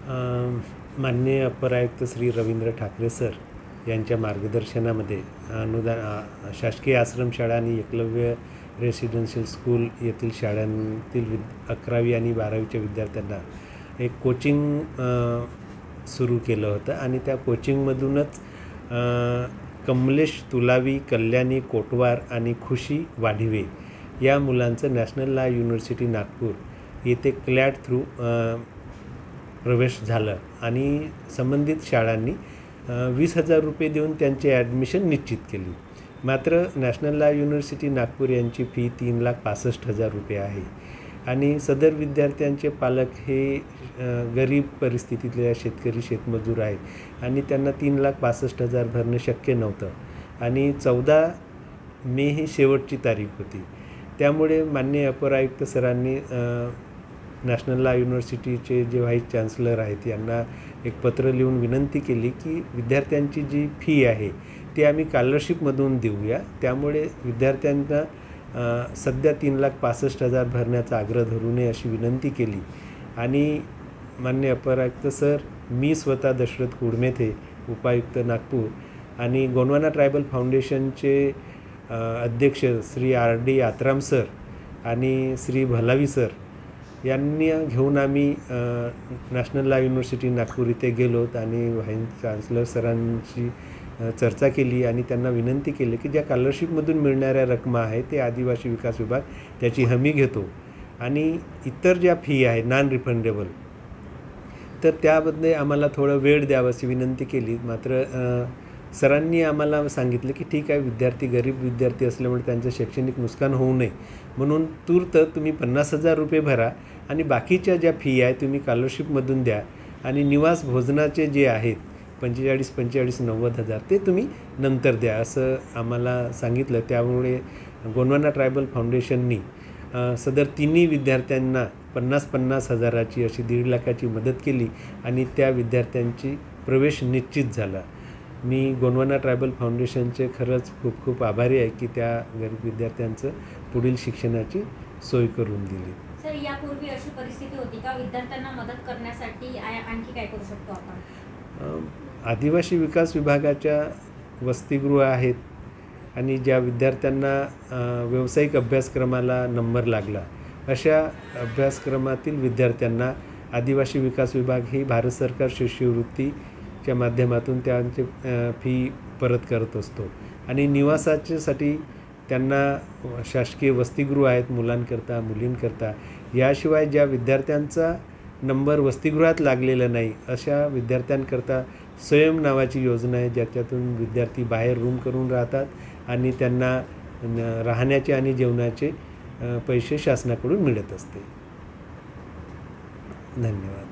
माननीय अपर आयुक्त श्री रवींद्र ठाकरे सर यांच्या मार्गदर्शनामध्ये शासकीय आश्रमशाळा आणि एकलव्य रेसिडेन्शियल स्कूल येथील शाळांतील 11वी आणि 12वीच्या विद्यार्थ्यांना एक कोचिंग सुरू केलं होतं आणि त्या कोचिंगमधूनच कमलेश तुलावी, कल्याणी कोटवार आणि खुशी वाढिवे या मुलांचं नॅशनल लॉ युनिव्हर्सिटी नागपूर येथे क्लॅट थ्रू प्रवेश झालं आणि संबंधित शाळांनी 20,000 रुपये देऊन त्यांचे ॲडमिशन निश्चित केली. मात्र नॅशनल लॉ युनिव्हर्सिटी नागपूर यांची फी 3,65,000 रुपये आहे आणि सदर विद्यार्थ्यांचे पालक हे गरीब परिस्थितीतले शेतकरी शेतमजूर आहे आणि त्यांना 3,65,000 भरणं शक्य नव्हतं आणि 14 मे ही शेवटची तारीख होती. त्यामुळे माननीय अपर आयुक्त सरांनी नॅशनल लॉ युनिव्हर्सिटीचे जे व्हाईस चान्सलर आहेत यांना एक पत्र लिहून विनंती केली की विद्यार्थ्यांची जी फी आहे ती आम्ही स्कॉलरशिपमधून देऊया. त्यामुळे विद्यार्थ्यांना सध्या 3,65,000 भरण्याचा आग्रह धरू नये अशी विनंती केली आणि माननीय अपर आयुक्त सर, मी स्वतः दशरथ कुडमेथे, उपायुक्त नागपूर आणि गोंडवाना ट्रायबल फाउंडेशनचे अध्यक्ष श्री RD आत्राम सर आणि श्री भलावी सर यांनी घेऊन आम्ही नॅशनल लॉ युनिव्हर्सिटी नागपूर इथे गेलोत आणि व्हाईस चान्सलर सरांशी चर्चा केली आणि त्यांना विनंती केली की ज्या स्कॉलरशिपमधून मिळणाऱ्या रकमा आहे ते आदिवासी विकास विभाग त्याची हमी घेतो आणि इतर ज्या फी आहे नॉन रिफंडेबल तर त्याबद्दल आम्हाला थोडं वेळ द्यावं अशी विनंती केली. मात्र सरांनी आम्हाला सांगितलं की ठीक आहे, विद्यार्थी गरीब विद्यार्थी असल्यामुळे त्यांचं शैक्षणिक नुकसान होऊ नये म्हणून तूर्त तुम्ही 50,000 रुपये भरा आणि बाकीच्या ज्या फी आहे तुम्ही स्कॉलरशिपमधून द्या आणि निवास भोजनाचे जे आहेत 45,000, 90,000 ते तुम्ही नंतर द्या असं आम्हाला सांगितलं. त्यामुळे गोंडवाना ट्रायबल फाउंडेशननी सदर तिन्ही विद्यार्थ्यांना 50,000 अशी 1.5 लाखाची मदत केली आणि त्या विद्यार्थ्यांची प्रवेश निश्चित झाला. मी गोंडवाना ट्रायबल फाउंडेशनचे खरंच खूप खूप आभारी आहे की त्या गरीब विद्यार्थ्यांचं पुढील शिक्षणाची सोय करून दिली. सर, यापूर्वी अशी परिस्थिती होती का विद्यार्थ्यांना मदत करण्यासाठी आणखी काय करू शकतो आपण? आदिवासी विकास विभागाच्या वसतिगृह आहेत आणि ज्या विद्यार्थ्यांना व्यावसायिक अभ्यासक्रमाला नंबर लागला अशा अभ्यासक्रमातील विद्यार्थ्यांना आदिवासी विकास विभाग ही भारत सरकार शिष्यवृत्तीच्या माध्यमातून त्यांचे फी परत करत असतो आणि निवासाच्यासाठी त्यांना शासकीय वसतिगृह आहेत मुलांकरता मुलींकरता. याशिवाय ज्या विद्यार्थ्यांचा नंबर वसतिगृहात लागलेला नाही अशा विद्यार्थ्यांकरता स्वयं नावाची योजना आहे ज्याच्यातून विद्यार्थी बाहेर रूम करून राहतात आणि त्यांना राहण्याचे आणि जेवणाचे पैसे शासनाकडून मिळत असते. धन्यवाद.